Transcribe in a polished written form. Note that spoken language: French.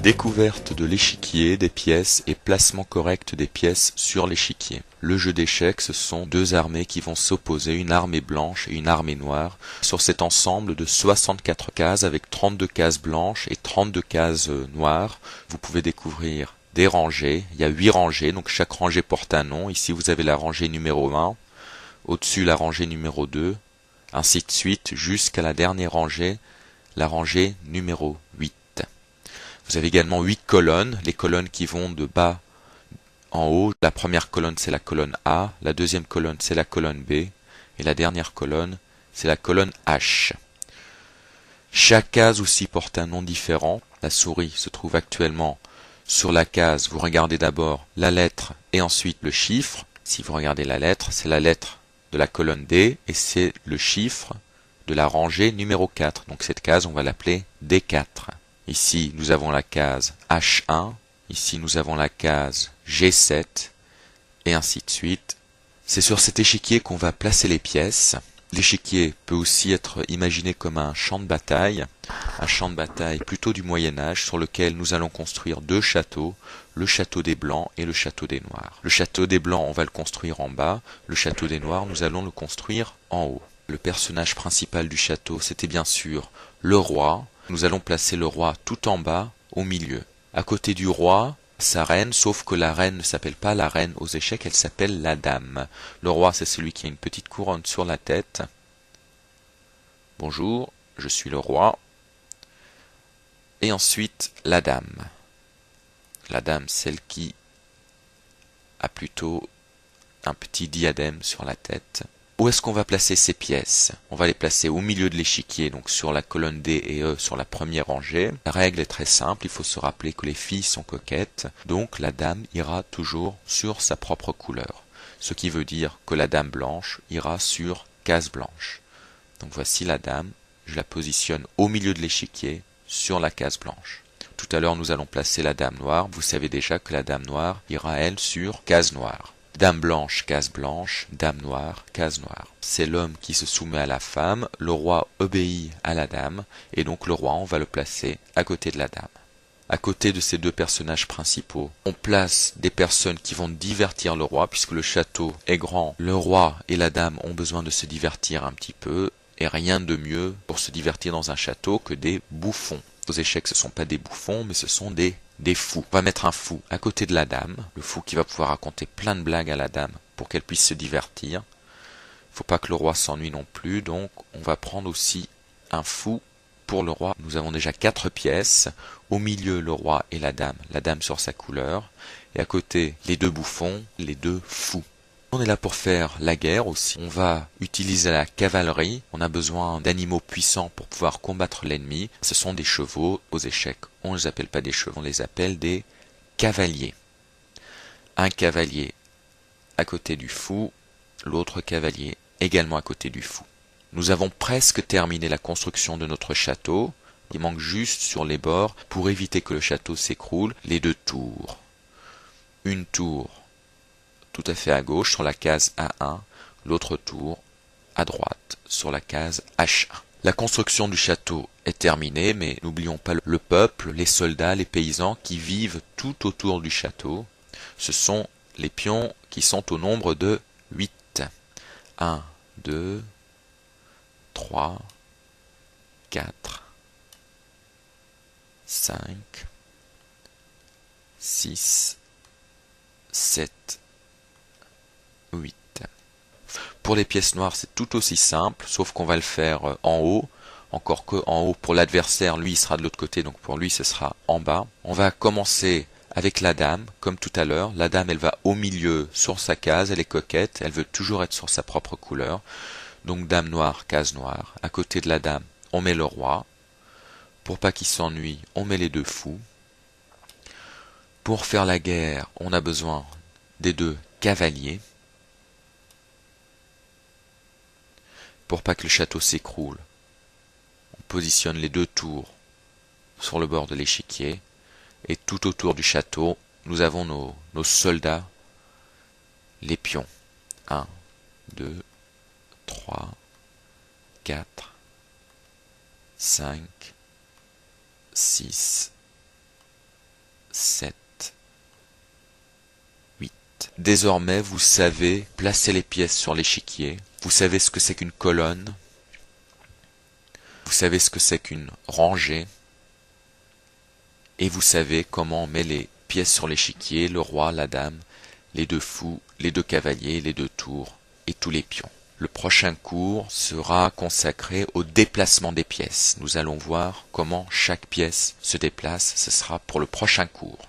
Découverte de l'échiquier, des pièces et placement correct des pièces sur l'échiquier. Le jeu d'échecs, ce sont deux armées qui vont s'opposer, une armée blanche et une armée noire, sur cet ensemble de 64 cases avec 32 cases blanches et 32 cases noires. Vous pouvez découvrir des rangées, il y a 8 rangées, donc chaque rangée porte un nom. Ici vous avez la rangée numéro 1, au-dessus la rangée numéro 2, ainsi de suite jusqu'à la dernière rangée, la rangée numéro 8. Vous avez également 8 colonnes, les colonnes qui vont de bas en haut. La première colonne c'est la colonne A, la deuxième colonne c'est la colonne B, et la dernière colonne c'est la colonne H. Chaque case aussi porte un nom différent. La souris se trouve actuellement sur la case, vous regardez d'abord la lettre et ensuite le chiffre. Si vous regardez la lettre, c'est la lettre de la colonne D et c'est le chiffre de la rangée numéro 4. Donc cette case, on va l'appeler D4. Ici, nous avons la case H1, ici nous avons la case G7, et ainsi de suite. C'est sur cet échiquier qu'on va placer les pièces. L'échiquier peut aussi être imaginé comme un champ de bataille plutôt du Moyen-Âge, sur lequel nous allons construire deux châteaux, le château des Blancs et le château des Noirs. Le château des Blancs, on va le construire en bas, le château des Noirs, nous allons le construire en haut. Le personnage principal du château, c'était bien sûr le roi. Nous allons placer le roi tout en bas, au milieu. À côté du roi, sa reine, sauf que la reine ne s'appelle pas la reine aux échecs, elle s'appelle la dame. Le roi, c'est celui qui a une petite couronne sur la tête. Bonjour, je suis le roi. Et ensuite, la dame. La dame, celle qui a plutôt un petit diadème sur la tête. Où est-ce qu'on va placer ces pièces? On va les placer au milieu de l'échiquier, donc sur la colonne D et E sur la première rangée. La règle est très simple, il faut se rappeler que les filles sont coquettes, donc la dame ira toujours sur sa propre couleur. Ce qui veut dire que la dame blanche ira sur case blanche. Donc voici la dame, je la positionne au milieu de l'échiquier sur la case blanche. Tout à l'heure nous allons placer la dame noire, vous savez déjà que la dame noire ira elle sur case noire. Dame blanche, case blanche, dame noire, case noire. C'est l'homme qui se soumet à la femme, le roi obéit à la dame, et donc le roi, on va le placer à côté de la dame. À côté de ces deux personnages principaux, on place des personnes qui vont divertir le roi, puisque le château est grand. Le roi et la dame ont besoin de se divertir un petit peu, et rien de mieux pour se divertir dans un château que des bouffons. Aux échecs, ce ne sont pas des bouffons, mais ce sont des fous. On va mettre un fou à côté de la dame, le fou qui va pouvoir raconter plein de blagues à la dame pour qu'elle puisse se divertir. Il ne faut pas que le roi s'ennuie non plus, donc on va prendre aussi un fou pour le roi. Nous avons déjà 4 pièces, au milieu le roi et la dame sur sa couleur, et à côté les deux bouffons, les deux fous. On est là pour faire la guerre aussi. On va utiliser la cavalerie. On a besoin d'animaux puissants pour pouvoir combattre l'ennemi. Ce sont des chevaux aux échecs. On ne les appelle pas des chevaux, on les appelle des cavaliers. Un cavalier à côté du fou, l'autre cavalier également à côté du fou. Nous avons presque terminé la construction de notre château. Il manque juste sur les bords, pour éviter que le château s'écroule, les deux tours. Une tour tout à fait à gauche sur la case A1, l'autre tour à droite sur la case H1. La construction du château est terminée, mais n'oublions pas le peuple, les soldats, les paysans qui vivent tout autour du château. Ce sont les pions qui sont au nombre de 8. 1, 2, 3, 4, 5, 6, 7, 8. Pour les pièces noires, c'est tout aussi simple, sauf qu'on va le faire en haut. Encore que en haut, pour l'adversaire, lui, il sera de l'autre côté, donc pour lui, ce sera en bas. On va commencer avec la dame, comme tout à l'heure. La dame, elle va au milieu sur sa case, elle est coquette, elle veut toujours être sur sa propre couleur. Donc dame noire, case noire. À côté de la dame, on met le roi. Pour pas qu'il s'ennuie, on met les deux fous. Pour faire la guerre, on a besoin des deux cavaliers. Pour pas que le château s'écroule, on positionne les deux tours sur le bord de l'échiquier, et tout autour du château, nous avons nos soldats, les pions. 1, 2, 3, 4, 5, 6, 7, 8. Désormais, vous savez placer les pièces sur l'échiquier. Vous savez ce que c'est qu'une colonne. Vous savez ce que c'est qu'une rangée. Et vous savez comment on met les pièces sur l'échiquier, le roi, la dame, les deux fous, les deux cavaliers, les deux tours et tous les pions. Le prochain cours sera consacré au déplacement des pièces. Nous allons voir comment chaque pièce se déplace. Ce sera pour le prochain cours.